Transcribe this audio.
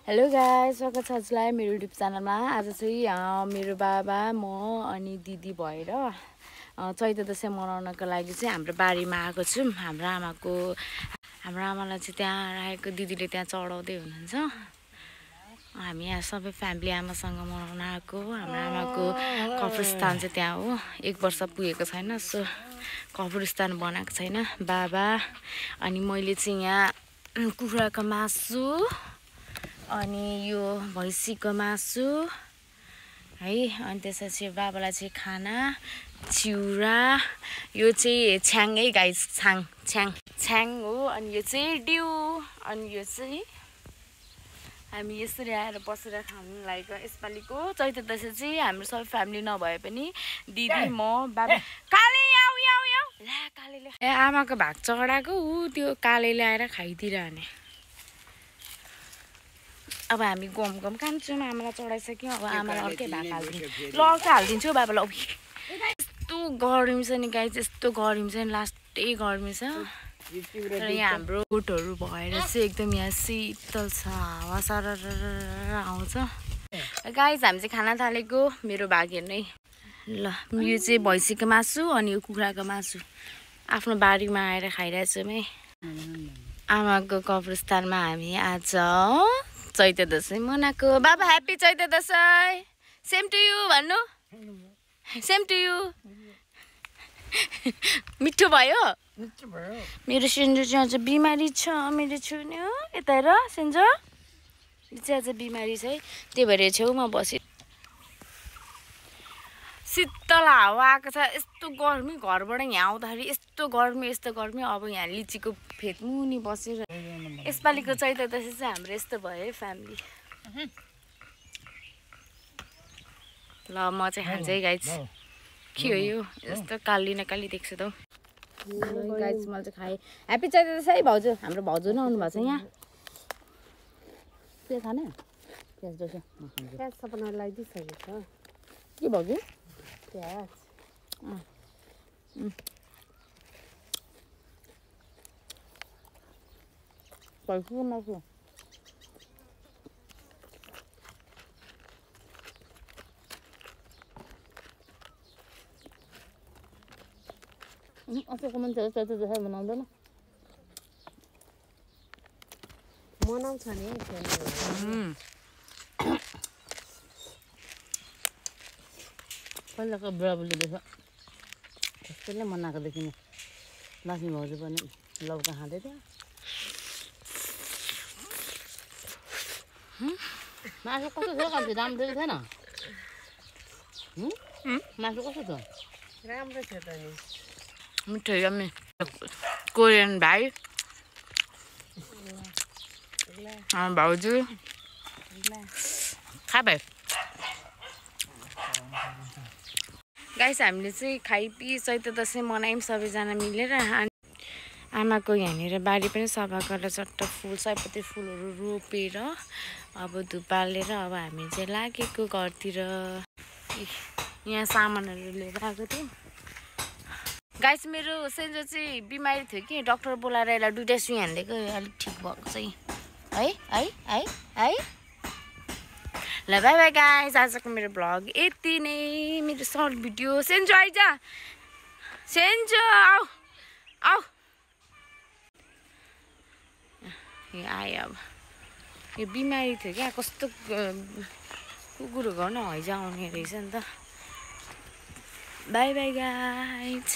Hello guys, स्वागत छ हजुरलाई मेरो युट्युब च्यानलमा। आज चाहिँ मेरो बाबा म अनि दिदी भएर चैते दशैं मनाउनको लागि चाहिँ हाम्रो बारीमा आएको छौँ। हाम्रो आमालाई चाहिँ त्यहाँ राखेको दिदीले त्यहाँ चढाउँदै हुनुहुन्छ। हामी यहाँ सबै फ्यामिली आमासँग मनाउन आएको। हाम्रो आमाको कब्रस्थान चाहिँ त्यहाँ हो। 1 वर्ष पुगेको छैन, सो कब्रस्थान बनाएको छैन। बाबा अनि मैले चाहिँ यहाँ कुखुराको मासु अनि यो भैँसीको मासु है, अनि त्यसपछि बाबालाई चाहिँ खाना चिउरा, यो चाहिँ छ्याङ है गाइस, छ्याङ हो। अनि यो चाहिँ ड्यू, अनि यो चाहिँ हामी यसरी आएर बसेर खानु लागेको। यसपालिको चैते दशैं चाहिँ हाम्रो सबै फ्यामिली नभए पनि दिदी म बाबा काले कालेले आमाको भाग चढाएको ऊ त्यो कालेले आएर खाइदिरहने। अब हामी गम कान्छौँ, आमालाई चढाइसक्यौँ। अब आमालाई अर्कै भाग हालिदिन्छु, ल अर्कै हालिदिन्छु बाबालाई। यस्तो गर्मी छ नि गाई, यस्तो गर्मी छ नि, लास्टै गर्मी छ। र यहाँ हाम्रो गोठहरू भएर चाहिँ एकदम यहाँ शीतल छ, हावा सरर आउँछ। गाइस हामी चाहिँ खाना थालेको, मेरो भाग हेर्नै। ल यो चाहिँ भैँसीको मासु अनि यो कुखुराको मासु आफ्नो बारीमा आएर खाइरहेछौँ है। आमाको कब्रस्थानमा हामी आज चैते दशैं मनाएको। बाबा happy Chaite Dashain, same to you भन्नु, सेम टु यु। मिठो भयो। मेरो सेन्जो चाहिँ आज बिमारी छ, मेरो छुने हो यता हेर। सेन्जो चाहिँ आज बिमारी छ है, त्यही भएर छेउमा बसी शीतल हावा आएको छ। यस्तो गर्मी, घरबाट यहाँ आउँदाखेरि यस्तो गर्मी। अब यहाँ लिचीको फेदमुनि बसेर यसपालिको चैते दशैं चाहिँ हाम्रो यस्तो भयो है फ्यामिली। ल म चाहिँ खान्छु है गाइस। के हो यो यस्तो काली न काली देख्छ त गाइस। मैले चाहिँ खाएँ। ह्याप्पी चैते दशैं है भाउजू। हाम्रो भाउजू नै आउनु भएको छ यहाँ। के खाने प्याज दोसा प्याज सपना लगाइदिइसकेको छ के भाउजू? प्याज पैसा मासु अहिलेको मान्छेहरू चैते दशैं मनाउँदैन। मनाउँछ नि पहिलाको बुढाबुढीले देख्छ त्यसले मनाएको देखिन। लक्ष्मी भाउजू पनि लौका खाँदै थियो। मासु कस्तो थियो कति राम्रो थिएन? मासु कस्तो थियो? राम्रो थियो त नि, मिठो यम्मी। कोरियन भाइ भाउजू खा भाइ। गाइस हामीले चाहिँ खाइपी चैते दशैं मनायौँ सबैजना मिलेर। आमाको यहाँनिर बारी पनि सफा गरेर चट्ट फुल सयपत्री फुलहरू रोपेर अब धुप बालेर अब हामी चाहिँ लागेको घरतिर। यहाँ सामानहरू लिएर आएको थियौँ। गाइस मेरो सेन्जो चाहिँ बिमारी थियो कि, डक्टर बोलाएर यसलाई 2टा सुई हानिदिएको, अलिक ठिक भएको चाहिँ है। ल बाई बाई गाइस, आजको मेरो भ्लग यति नै, मेरो सर्ट भिडियो। सेन्जो आइज, सेन्जो आऊ यो आयो। अब यो बिमारी थियो क्या, कस्तो कुकुर गर्न हैजा आउने रहेछ नि त। By by guys.